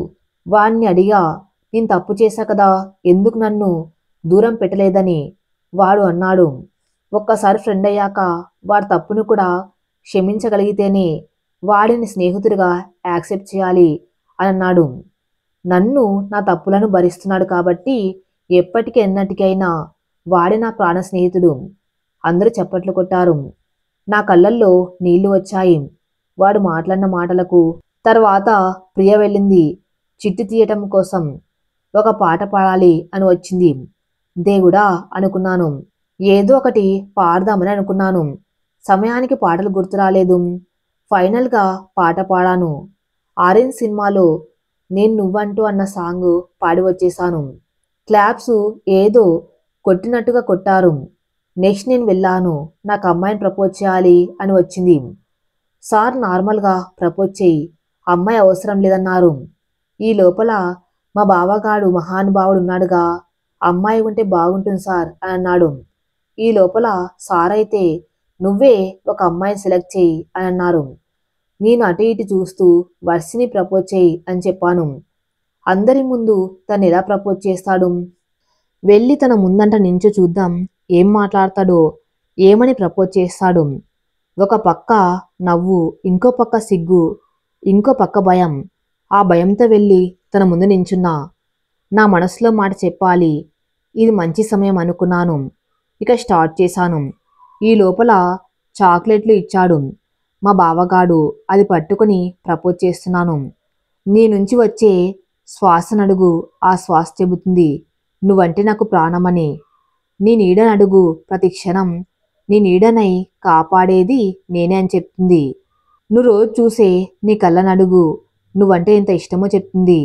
వాణ్ణి అడిగా, నేను తప్పు చేశా కదా, ఎందుకు నన్ను దూరం పెట్టలేదని. వాడు అన్నాడు, ఒక్కసారి ఫ్రెండ్ అయ్యాక వాడి తప్పును కూడా క్షమించగలిగితేనే వాడిని స్నేహితుడిగా యాక్సెప్ట్ చేయాలి అని అన్నాడు. నన్ను నా తప్పులను భరిస్తున్నాడు కాబట్టి ఎప్పటికీ ఎన్నటికైనా వాడే నా ప్రాణ స్నేహితుడు. అందరూ చప్పట్లు కొట్టారు. నా కళ్ళల్లో నీళ్లు వచ్చాయి. వాడు మాట్లాడిన మాటలకు. తర్వాత ప్రియ వెళ్ళింది చిట్టు తీయటం కోసం. ఒక పాట పాడాలి అని వచ్చింది. దేవుడా అనుకున్నాను. ఏదో ఒకటి పాడదామని అనుకున్నాను. సమయానికి పాటలు గుర్తు రాలేదు. ఫైనల్గా పాట పాడాను. ఆరెంజ్ సినిమాలో నేను నువ్వంటూ అన్న సాంగ్ పాడి వచ్చేశాను. క్లాప్స్ ఏదో కొట్టినట్టుగా కొట్టారు. నెక్స్ట్ నేను వెళ్ళాను. నాకు అమ్మాయిని ప్రపోజ్ చేయాలి అని వచ్చింది. సార్ నార్మల్గా ప్రపోజ్ చేయి, అమ్మాయి అవసరం లేదన్నారు. ఈ లోపల మా బావగాడు మహానుభావుడు ఉన్నాడుగా, అమ్మాయి ఉంటే బాగుంటుంది సార్ అని అన్నాడు. ఈ లోపల సార్ అయితే నువ్వే ఒక అమ్మాయిని సెలెక్ట్ చేయి అని అన్నారు. నేను అటు ఇటు చూస్తూ వర్షిని ప్రపోజ్ చేయి అని చెప్పాను. అందరి ముందు తను ఎలా ప్రపోజ్ చేస్తాడు? వెళ్ళి తన ముందంట నించో చూద్దాం, ఏం మాట్లాడతాడో, ఏమని ప్రపోజ్ చేస్తాడు. ఒక పక్క నవ్వు, ఇంకో పక్క సిగ్గు, ఇంకో పక్క భయం. ఆ భయంతో వెళ్ళి తన ముందు నించున్నా. నా మనసులో మాట చెప్పాలి. ఇది మంచి సమయం అనుకున్నాను. ఇక స్టార్ట్ చేశాను. ఈ లోపల చాక్లెట్లు ఇచ్చాడు మా బావగాడు. అది పట్టుకుని ప్రపోజ్ చేస్తున్నాను. నీ నుంచి వచ్చే శ్వాసనడుగు, ఆ శ్వాస చెబుతుంది నువ్వంటే నాకు ప్రాణమని. నీ నీడనడుగు, ప్రతి క్షణం నీ నీడనై కాపాడేది నేనే అని చెప్తుంది. నువ్వు రోజు చూసే నీ కళ్ళనడుగు, నువ్వంటే ఎంత ఇష్టమో చెప్తుంది.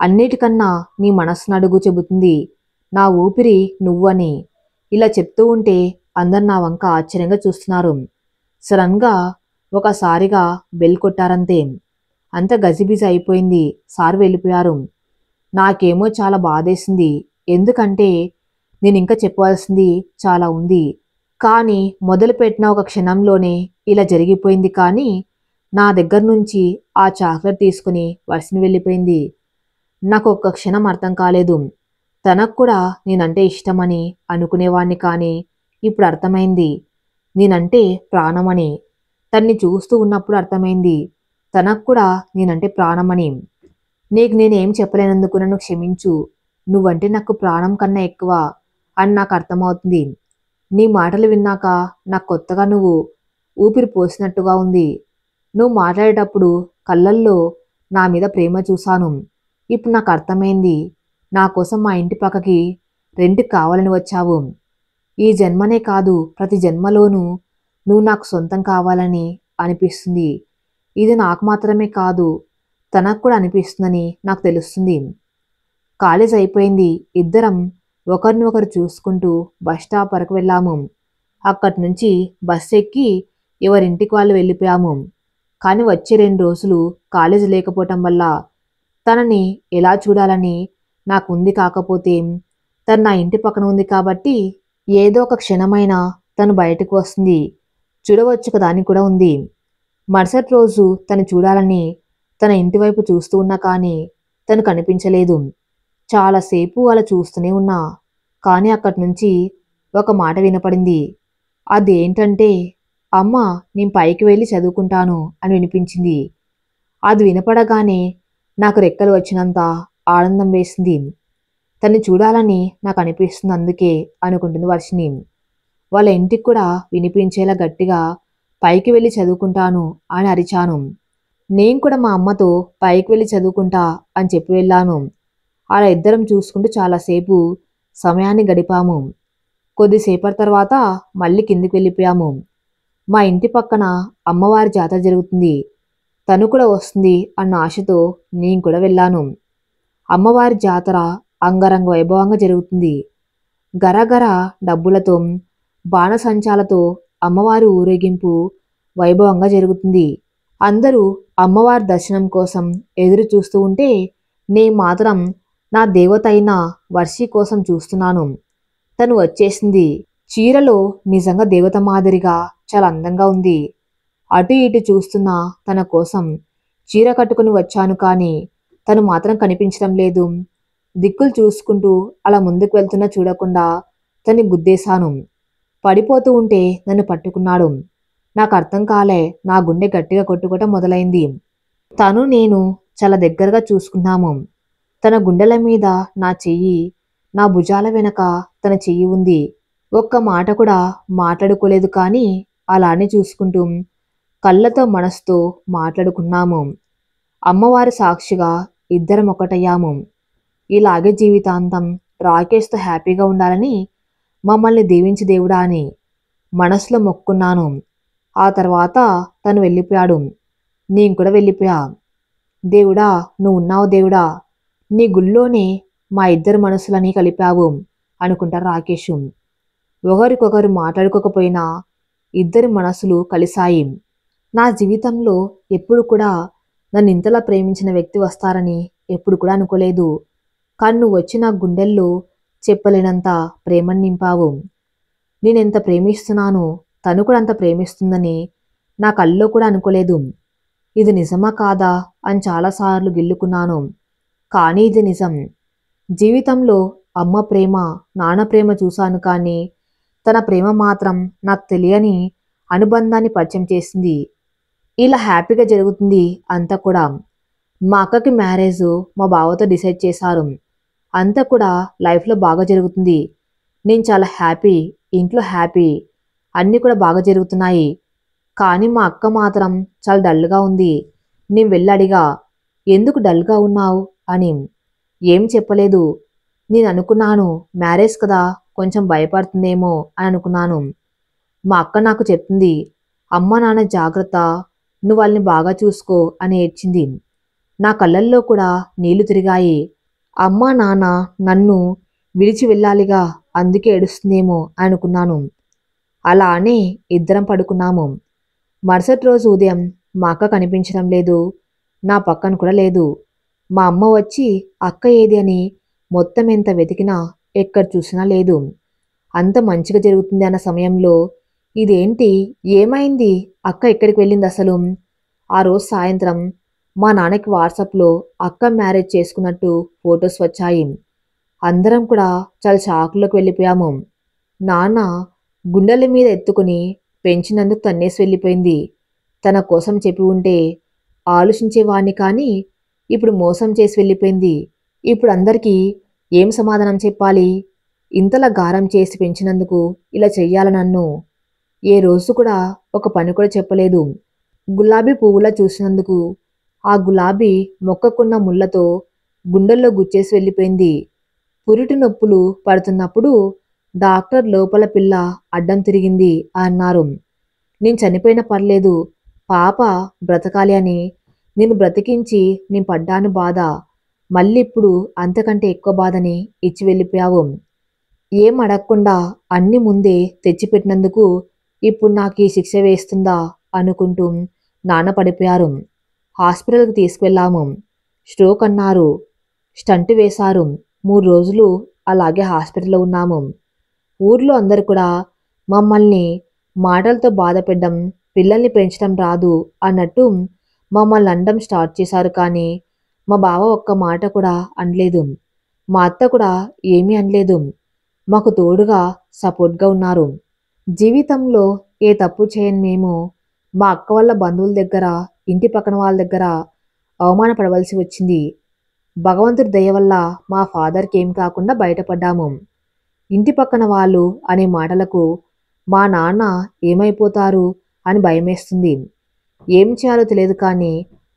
అన్నిటికన్నా నీ మనస్సునడుగు చెబుతుంది నా ఊపిరి నువ్వని. ఇలా చెప్తూ ఉంటే అందరు నా వంక ఆశ్చర్యంగా చూస్తున్నారు. సడన్గా ఒకసారిగా బెల్ కొట్టారంతే. అంత గజిబిజి అయిపోయింది. సార్ వెళ్ళిపోయారు. నాకేమో చాలా బాధేసింది. ఎందుకంటే నేను ఇంకా చెప్పవలసింది చాలా ఉంది. కానీ మొదలుపెట్టిన ఒక క్షణంలోనే ఇలా జరిగిపోయింది. కానీ నా దగ్గర నుంచి ఆ చాక్లెట్ తీసుకుని వర్షిని వెళ్ళిపోయింది. నాకు ఒక్క క్షణం అర్థం కాలేదు. తనకు కూడా నేనంటే ఇష్టమని అనుకునేవాణ్ణి, కానీ ఇప్పుడు అర్థమైంది నేనంటే ప్రాణమని. తన్ని చూస్తూ ఉన్నప్పుడు అర్థమైంది తనకు కూడా నేనంటే ప్రాణమని. నీకు నేనేం చెప్పలేనందుకు నన్ను క్షమించు. నువ్వంటే నాకు ప్రాణం కన్నా ఎక్కువ అని నాకు అర్థమవుతుంది. నీ మాటలు విన్నాక నాకు కొత్తగా నువ్వు ఊపిరి పోసినట్టుగా ఉంది. నువ్వు మాట్లాడేటప్పుడు కళ్ళల్లో నా మీద ప్రేమ చూశాను. ఇప్పుడు నాకు అర్థమైంది. నా కోసం మా ఇంటి పక్కకి రెంట్‌కి కావాలని వచ్చావు. ఈ జన్మనే కాదు ప్రతి జన్మలోనూ నువ్వు నాకు సొంతం కావాలని అనిపిస్తుంది. ఇది నాకు మాత్రమే కాదు, తనకు కూడా అనిపిస్తుందని నాకు తెలుస్తుంది. కాలేజ్ అయిపోయింది. ఇద్దరం ఒకరిని ఒకరు చూసుకుంటూ బస్ స్టాప్ వరకు వెళ్ళాము. అక్కడి నుంచి బస్ ఎక్కి ఎవరింటికి వాళ్ళు వెళ్ళిపోయాము. కానీ వచ్చే 2 రోజులు కాలేజ్ లేకపోవటం వల్ల తనని ఎలా చూడాలని నాకు ఉంది. కాకపోతే తను నా ఇంటి పక్కన ఉంది కాబట్టి ఏదో ఒక క్షణమైనా తను బయటకు వస్తుంది, చూడవచ్చు కదా అని కూడా ఉంది. మరుసటి రోజు తను చూడాలని తన ఇంటి వైపు చూస్తూ ఉన్నా కానీ తను కనిపించలేదు. చాలాసేపు అలా చూస్తూనే ఉన్నా. కానీ అక్కడి నుంచి ఒక మాట వినపడింది. అదేంటంటే, అమ్మా నేను పైకి వెళ్ళి చదువుకుంటాను అని వినిపించింది. అది వినపడగానే నాకు రెక్కలు వచ్చినంత ఆనందం వేసింది. తన్ని చూడాలని నాకు అనిపిస్తుంది అందుకే అనుకుంటుంది వర్షిని. వాళ్ళ ఇంటికి కూడా వినిపించేలా గట్టిగా పైకి వెళ్ళి చదువుకుంటాను అని అరిచాను. నేను కూడా మా అమ్మతో పైకి వెళ్ళి చదువుకుంటా అని చెప్పి వెళ్ళాను. అలా ఇద్దరం చూసుకుంటూ చాలాసేపు సమయాన్ని గడిపాము. కొద్దిసేపటి తర్వాత మళ్ళీ కిందికి వెళ్ళిపోయాము. మా ఇంటి పక్కన అమ్మవారి జాతర జరుగుతుంది. తను కూడా వస్తుంది అన్న ఆశతో నేను కూడా వెళ్ళాను. అమ్మవారి జాతర అంగరంగ వైభవంగా జరుగుతుంది. గరగర డబ్బులతో బాణసంచాలతో అమ్మవారి ఊరేగింపు వైభవంగా జరుగుతుంది. అందరూ అమ్మవారి దర్శనం కోసం ఎదురు చూస్తూ ఉంటే నేను మాత్రం నా దేవత అయిన వర్షి కోసం చూస్తున్నాను. తను వచ్చేసింది. చీరలో నిజంగా దేవత మాదిరిగా చాలా అందంగా ఉంది. అటు ఇటు చూస్తున్న తన కోసం చీర కట్టుకుని వచ్చాను కానీ తను మాత్రం కనిపించడం లేదు. దిక్కులు చూసుకుంటూ అలా ముందుకు వెళ్తున్నా చూడకుండా తన్ని గుద్దేశాను. పడిపోతూ ఉంటే నన్ను పట్టుకున్నాడు. నాకు అర్థం కాలే. నా గుండె గట్టిగా కొట్టుకోవటం మొదలైంది. తను నేను చాలా దగ్గరగా చూసుకున్నాము. తన గుండెల మీద నా చెయ్యి, నా భుజాల వెనక తన చెయ్యి ఉంది. ఒక్క మాట కూడా మాట్లాడుకోలేదు కానీ అలానే చూసుకుంటూ కళ్ళతో మనసుతో మాట్లాడుకున్నాము. అమ్మవారి సాక్షిగా ఇద్దరం ఒకటయ్యాము. ఇలాగే జీవితాంతం రాకేష్తో హ్యాపీగా ఉండాలని మమ్మల్ని దీవించి దేవుడా అని మనసులో మొక్కున్నాను. ఆ తర్వాత తను వెళ్ళిపోయాడు. నేను కూడా వెళ్ళిపోయా. దేవుడా నువ్వు ఉన్నావు దేవుడా, నీ గుళ్ళోనే మా ఇద్దరు మనసులని కలిపావు అనుకుంటారు రాకేష్. ఒకరికొకరు మాట్లాడుకోకపోయినా ఇద్దరి మనసులు కలిశాయి. నా జీవితంలో ఎప్పుడు కూడా నన్ను ఇంతలా ప్రేమించిన వ్యక్తి వస్తారని ఎప్పుడు కూడా అనుకోలేదు. కానీ నువ్వు వచ్చి నా గుండెల్లో చెప్పలేనంత ప్రేమని నింపావు. నేనెంత ప్రేమిస్తున్నానో తను కూడా అంత ప్రేమిస్తుందని నా కల్లో కూడా అనుకోలేదు. ఇది నిజమా కాదా అని చాలాసార్లు గిల్లుకున్నాను. కానీ ఇది నిజం. జీవితంలో అమ్మ ప్రేమ, నాన్న ప్రేమ చూశాను కానీ తన ప్రేమ మాత్రం నాకు తెలియని అనుబంధాన్ని పరిచయం చేసింది. ఇలా హ్యాపీగా జరుగుతుంది అంతా కూడా. మా అక్కకి మ్యారేజ్ మా బావతో డిసైడ్ చేశారు. అంతా కూడా లైఫ్లో బాగా జరుగుతుంది. నేను చాలా హ్యాపీ, ఇంట్లో హ్యాపీ, అన్నీ కూడా బాగా జరుగుతున్నాయి. కానీ మా అక్క మాత్రం చాలా డల్గా ఉంది. నేను వెళ్ళి అడిగా, ఎందుకు డల్గా ఉన్నావు అని. ఏం చెప్పలేదు. నేను అనుకున్నాను మ్యారేజ్ కదా కొంచెం భయపడుతుందేమో అని అనుకున్నాను. మా అక్క నాకు చెప్తుంది, అమ్మ నాన్న జాగ్రత్త, నువ్వు వాళ్ళని బాగా చూసుకో అని ఏడ్చింది. నా కళ్ళల్లో కూడా నీళ్లు తిరిగాయి. అమ్మ నాన్న నన్ను విడిచి వెళ్ళాలిగా అందుకే ఏడుస్తుందేమో అనుకున్నాను. అలా అని ఇద్దరం పడుకున్నాము. మరుసటి రోజు ఉదయం మా అక్క కనిపించడం లేదు. నా పక్కన కూడా లేదు. మా అమ్మ వచ్చి అక్క ఏది అని మొత్తం ఎంత వెతికినా ఎక్కడ చూసినా లేదు. అంత మంచిగా జరుగుతుంది అన్న సమయంలో ఇదేంటి, ఏమైంది, అక్క ఎక్కడికి వెళ్ళింది అసలు? ఆ రోజు సాయంత్రం మా నాన్నకి వాట్సాప్లో అక్క మ్యారేజ్ చేసుకున్నట్టు ఫొటోస్ వచ్చాయి. అందరం కూడా చాలా షాక్లోకి వెళ్ళిపోయాము. నాన్న గుండెల మీద ఎత్తుకుని పెంచినందుకు తన్నేసి వెళ్ళిపోయింది. తన కోసం చెప్పి ఉంటే ఆలోచించేవాణ్ణి కానీ ఇప్పుడు మోసం చేసి వెళ్ళిపోయింది. ఇప్పుడు అందరికీ ఏం సమాధానం చెప్పాలి? ఇంతలా గారం చేసి పెంచినందుకు ఇలా చెయ్యాల నన్ను? ఏ రోజు కూడా ఒక పని కూడా చెప్పలేదు. గులాబీ పువ్వులా చూసినందుకు ఆ గులాబీ మొక్కకున్న ముళ్ళతో గుండెల్లో గుచ్చేసి వెళ్ళిపోయింది. పురిటి నొప్పులు పడుతున్నప్పుడు డాక్టర్ లోపల పిల్ల అడ్డం తిరిగింది అన్నారు. నేను చనిపోయినా పర్లేదు, పాప బ్రతకాలి అని నిన్ను బ్రతికించి నేను పడ్డాను బాధ. మళ్ళీ ఇప్పుడు అంతకంటే ఎక్కువ బాధని ఇచ్చి వెళ్ళిపోయావు. ఏం అడగకుండా అన్ని ముందే తెచ్చిపెట్టినందుకు ఇప్పుడు నాకు ఈ శిక్ష వేస్తుందా అనుకుంటూ నాన్న పడిపోయారు. హాస్పిటల్కి తీసుకువెళ్ళాము. స్ట్రోక్ అన్నారు. స్టంట్ వేశారు. 3 రోజులు అలాగే హాస్పిటల్లో ఉన్నాము. ఊర్లో అందరు కూడా మమ్మల్ని మాటలతో బాధపెట్టడం, పిల్లల్ని పెంచడం రాదు అన్నట్టు మమ్మల్ని అనడం స్టార్ట్ చేశారు. కానీ మా బావ ఒక్క మాట కూడా అనలేదు. మా అత్త కూడా ఏమీ అనలేదు. మాకు తోడుగా సపోర్ట్గా ఉన్నారు. జీవితంలో ఏ తప్పు చేయని మేము మా అక్క వాళ్ళ బంధువుల దగ్గర, ఇంటి పక్కన వాళ్ళ దగ్గర అవమానపడవలసి వచ్చింది. భగవంతుడి దయ వల్ల మా ఫాదర్కి ఏం కాకుండా బయటపడ్డాము. ఇంటి పక్కన వాళ్ళు అనే మాటలకు మా నాన్న ఏమైపోతారు అని భయమేస్తుంది. ఏం చేయాలో తెలియదు. కానీ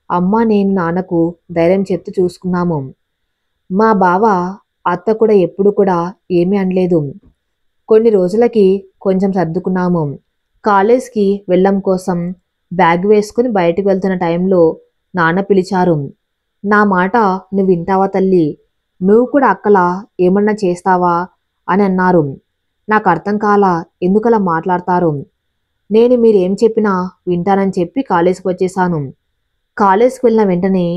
అమ్మ, నేను నాన్నకు ధైర్యం చెప్తూ చూసుకున్నాము. మా బావ, అత్త కూడా ఎప్పుడు కూడా ఏమీ అనలేదు. కొన్ని రోజులకి కొంచెం సర్దుకున్నాము. కాలేజ్కి వెళ్ళడం కోసం బ్యాగ్ వేసుకుని బయటకు వెళ్తున్న టైంలో నాన్న పిలిచారు. నా మాట నువ్వు వింటావా తల్లి? నువ్వు కూడా అక్కలా ఏమన్నా చేస్తావా అని అన్నారు. నాకు అర్థం కాలా, ఎందుకలా మాట్లాడతారు? నేను మీరేం చెప్పినా వింటానని చెప్పి కాలేజ్కి వచ్చేసాను. కాలేజ్కి వెళ్ళిన వెంటనే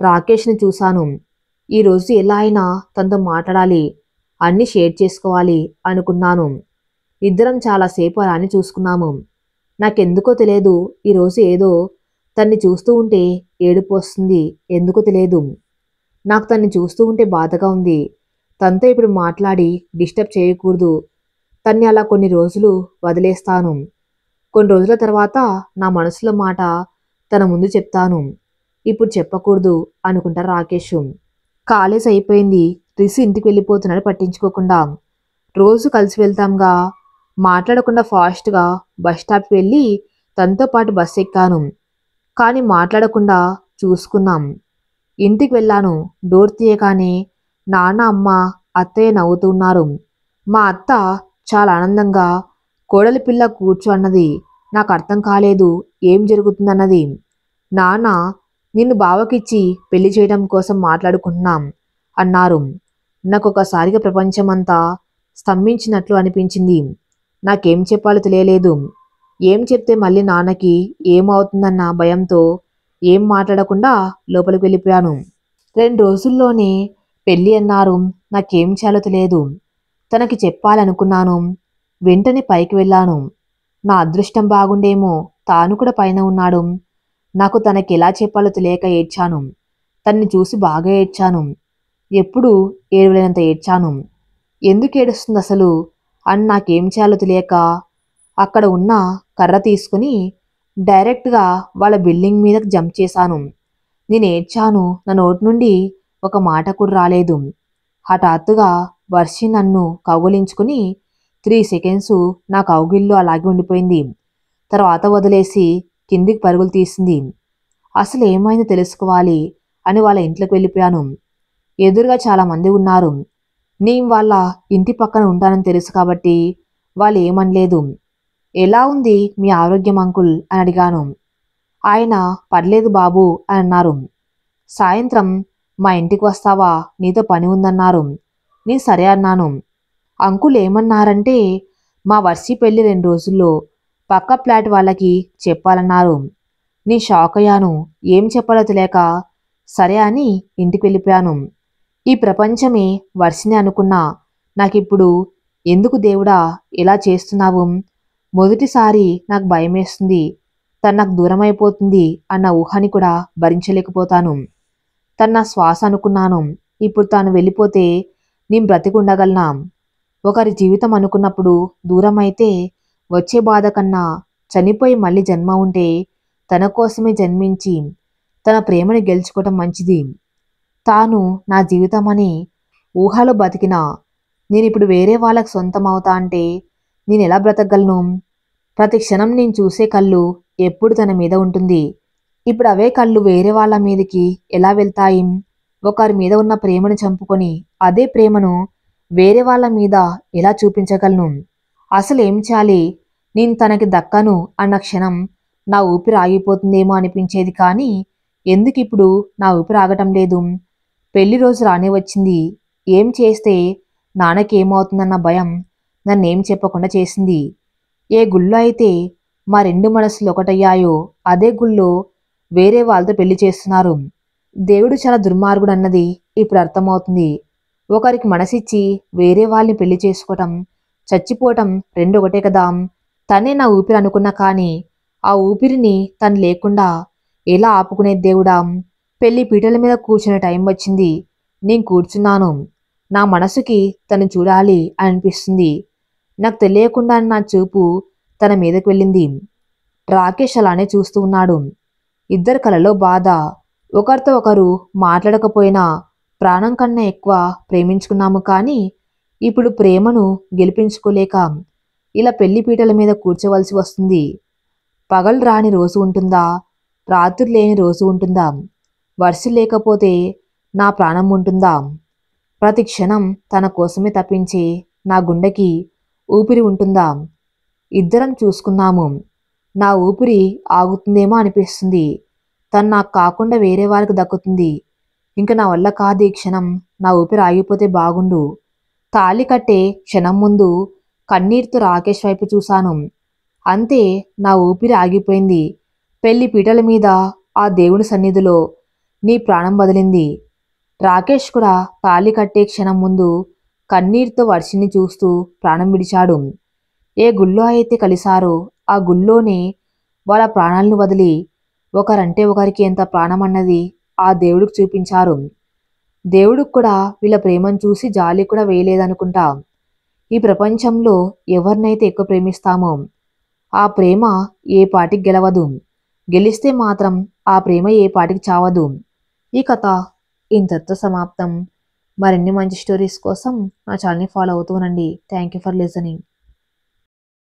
రాకేష్ని చూశాను. ఈరోజు ఎలా అయినా తనతో మాట్లాడాలి, అన్నీ షేర్ చేసుకోవాలి అనుకున్నాను. ఇద్దరం చాలాసేపు అలా అని చూసుకున్నాము. నాకెందుకో తెలియదు, ఈరోజు ఏదో తన్ని చూస్తూ ఉంటే ఏడుపు వస్తుంది. ఎందుకో తెలియదు. నాకు తన్ని చూస్తూ ఉంటే బాధగా ఉంది. తనతో ఇప్పుడు మాట్లాడి డిస్టర్బ్ చేయకూడదు. తన్ని అలా కొన్ని రోజులు వదిలేస్తాను. కొన్ని రోజుల తర్వాత నా మనసులో మాట తన ముందు చెప్తాను. ఇప్పుడు చెప్పకూడదు అనుకుంటారు రాకేష్. కాలేజ్ అయిపోయింది. రిషి ఇంటికి వెళ్ళిపోతున్నాడు పట్టించుకోకుండా. రోజు కలిసి వెళ్తాంగా, మాట్లాడకుండా ఫాస్ట్గా బస్ స్టాప్కి వెళ్ళి తనతో పాటు బస్ ఎక్కాను. కానీ మాట్లాడకుండా చూసుకున్నాం. ఇంటికి వెళ్ళాను. డోర్ తీయగానే నాన్న, అమ్మ, అత్తయ్య నవ్వుతున్నారు. మా అత్త చాలా ఆనందంగా కోడలి పిల్ల కూర్చో అన్నది. నాకు అర్థం కాలేదు ఏం జరుగుతుందన్నది. నాన్న, నిన్ను బావకిచ్చి పెళ్లి చేయడం కోసం మాట్లాడుకుంటున్నాం అన్నారు. నాకు ఒకసారిగా ప్రపంచమంతా స్తంభించినట్లు అనిపించింది. నాకేం చెప్పాలో తెలియలేదు. ఏం చెప్తే మళ్ళీ నాన్నకి ఏమవుతుందన్న భయంతో ఏం మాట్లాడకుండా లోపలికి వెళ్ళిపోయాను. 2 రోజుల్లోనే పెళ్ళి అన్నారు. నాకేం చేయాలో తెలియదు. తనకి చెప్పాలనుకున్నాను. వెంటనే పైకి వెళ్ళాను. నా అదృష్టం బాగుండేమో తాను కూడా పైన ఉన్నాడు. నాకు తనకి ఎలా చెప్పాలో తెలియక ఏడ్చాను. తన్ని చూసి బాగా ఏడ్చాను. ఎప్పుడు ఏడవలేనంత ఏడ్చాను. ఎందుకు ఏడుస్తుంది అసలు అని నాకేం చేయాలో తెలియక అక్కడ ఉన్న కర్ర తీసుకుని డైరెక్ట్గా వాళ్ళ బిల్డింగ్ మీదకి జంప్ చేశాను. నేను ఏడ్చాను. నా నోటి నుండి ఒక మాట కూడా రాలేదు. హఠాత్తుగా వర్షి నన్ను కౌగిలించుకుని 3 సెకండ్స్ నా కౌగిల్లో అలాగే ఉండిపోయింది. తర్వాత వదిలేసి కిందికి పరుగులు తీసింది. అసలు ఏమైందో తెలుసుకోవాలి అని వాళ్ళ ఇంట్లోకి వెళ్ళిపోయాను. ఎదురుగా చాలామంది ఉన్నారు. నేను వాళ్ళ ఇంటి పక్కన ఉంటానని తెలుసు కాబట్టి వాళ్ళు ఏమనలేదు. ఎలా ఉంది మీ ఆరోగ్యం అంకుల్ అని అడిగాను. ఆయన పర్లేదు బాబు అని అన్నారు. సాయంత్రం మా ఇంటికి వస్తావా, నీతో పని ఉందన్నారు. నేను సరే అన్నాను. అంకుల్ ఏమన్నారంటే మా వర్షి పెళ్లి 2 రోజుల్లో పక్క ఫ్లాట్ వాళ్ళకి చెప్పాలన్నారు. నేను షాక్ అయ్యాను. ఏం చెప్పాలో తెలియక సరే అని ఇంటికి వెళ్ళిపోయాను. ఈ ప్రపంచమే వర్షిని అనుకున్నా. నాకిప్పుడు ఎందుకు దేవుడా ఎలా చేస్తున్నావు? మొదటిసారి నాకు భయమేస్తుంది. తను నాకు దూరం అయిపోతుంది అన్న ఊహని కూడా భరించలేకపోతాను. తన నా శ్వాస అనుకున్నాను. ఇప్పుడు తాను వెళ్ళిపోతే నేను బ్రతికుండగలనా? ఒకరి జీవితం అనుకున్నప్పుడు దూరం అయితే వచ్చే బాధ కన్నా చనిపోయి మళ్ళీ జన్మ ఉంటే తన కోసమే జన్మించి తన ప్రేమని గెలుచుకోవటం మంచిది. తాను నా జీవితం అని ఊహలో బతికిన నేనిప్పుడు వేరే వాళ్ళకి సొంతం అవుతా అంటే నేనెలా బ్రతకగలను? ప్రతి క్షణం నేను చూసే కళ్ళు ఎప్పుడు తన మీద ఉంటుంది. ఇప్పుడు అవే కళ్ళు వేరే వాళ్ళ మీదకి ఎలా వెళ్తాయి? ఒకరి మీద ఉన్న ప్రేమను చంపుకొని అదే ప్రేమను వేరే వాళ్ళ మీద ఎలా చూపించగలను? అసలేం చేయాలి? నేను తనకి దక్కను అన్న క్షణం నా ఊపిరి ఆగిపోతుందేమో అనిపించేది, కానీ ఎందుకిప్పుడు నా ఊపిరి ఆగటం లేదు? పెళ్లి రోజు రానే వచ్చింది. ఏం చేస్తే నాన్నకేమవుతుందన్న భయం నన్నేం చెప్పకుండా చేసింది. ఏ గుళ్ళో అయితే మా రెండు మనసులు ఒకటయ్యాయో అదే గుళ్ళో వేరే వాళ్ళతో పెళ్లి చేస్తున్నారు. దేవుడు చాలా దుర్మార్గుడన్నది ఇప్పుడు అర్థమవుతుంది. ఒకరికి మనసిచ్చి వేరే వాళ్ళని పెళ్లి చేసుకోవటం, చచ్చిపోవటం రెండు ఒకటే కదా. తనే నా ఊపిరి అనుకున్నా కానీ ఆ ఊపిరిని తను లేకుండా ఎలా ఆపుకునేది దేవుడా? పెళ్లి పీటల మీద కూర్చునే టైం వచ్చింది. నేను కూర్చున్నాను. నా మనసుకి తను చూడాలి అనిపిస్తుంది. నాకు తెలియకుండా నా చూపు తన మీదకి వెళ్ళింది. రాకేష్ అలానే చూస్తూ ఉన్నాడు. ఇద్దరి కలలో బాధ. ఒకరితో ఒకరు మాట్లాడకపోయినా ప్రాణం కన్నా ఎక్కువ ప్రేమించుకున్నాము, కానీ ఇప్పుడు ప్రేమను గెలిపించుకోలేక ఇలా పెళ్లి పీటల మీద కూర్చోవలసి వస్తుంది. పగలు రాని రోజు ఉంటుందా? రాత్రి లేని రోజు ఉంటుందా? వర్షం లేకపోతే నా ప్రాణం ఉంటుందా? ప్రతి క్షణం తన కోసమే తప్పించి నా గుండెకి ఊపిరి ఉంటుందా? ఇద్దరం చూసుకున్నాము. నా ఊపిరి ఆగుతుందేమో అనిపిస్తుంది. తను నాకు కాకుండా వేరే వారికి దక్కుతుంది. ఇంక నా వల్ల కాదు ఈ క్షణం. నా ఊపిరి ఆగిపోతే బాగుండు. తాళి కట్టే క్షణం ముందు కన్నీటితో రాకేష్ వైపు చూశాను. అంతే, నా ఊపిరి ఆగిపోయింది. పెళ్లి పీటల మీద ఆ దేవుని సన్నిధిలో నీ ప్రాణం వదిలింది. రాకేష్ కూడా తాళి కట్టే క్షణం ముందు కన్నీటితో వర్షిని చూస్తూ ప్రాణం విడిచాడు. ఏ గుళ్ళో అయితే కలిశారో ఆ గుళ్ళోనే వాళ్ళ ప్రాణాలను వదిలి ఒకరంటే ఒకరికి ఎంత ప్రాణం అన్నది ఆ దేవుడికి చూపించారు. దేవుడికి కూడా వీళ్ళ ప్రేమను చూసి జాలి కూడా వేయలేదనుకుంటా. ఈ ప్రపంచంలో ఎవరినైతే ఎక్కువ ప్రేమిస్తామో ఆ ప్రేమ ఏ పాటికి గెలవదు. గెలిస్తే మాత్రం ఆ ప్రేమ ఏ పాటికి చావదు. ఈ కథ ఇంతటితో సమాప్తం. మరిన్ని మంచి స్టోరీస్ కోసం నా ఛానల్ని ఫాలో అవుతూ ఉండండి. Thank you for listening.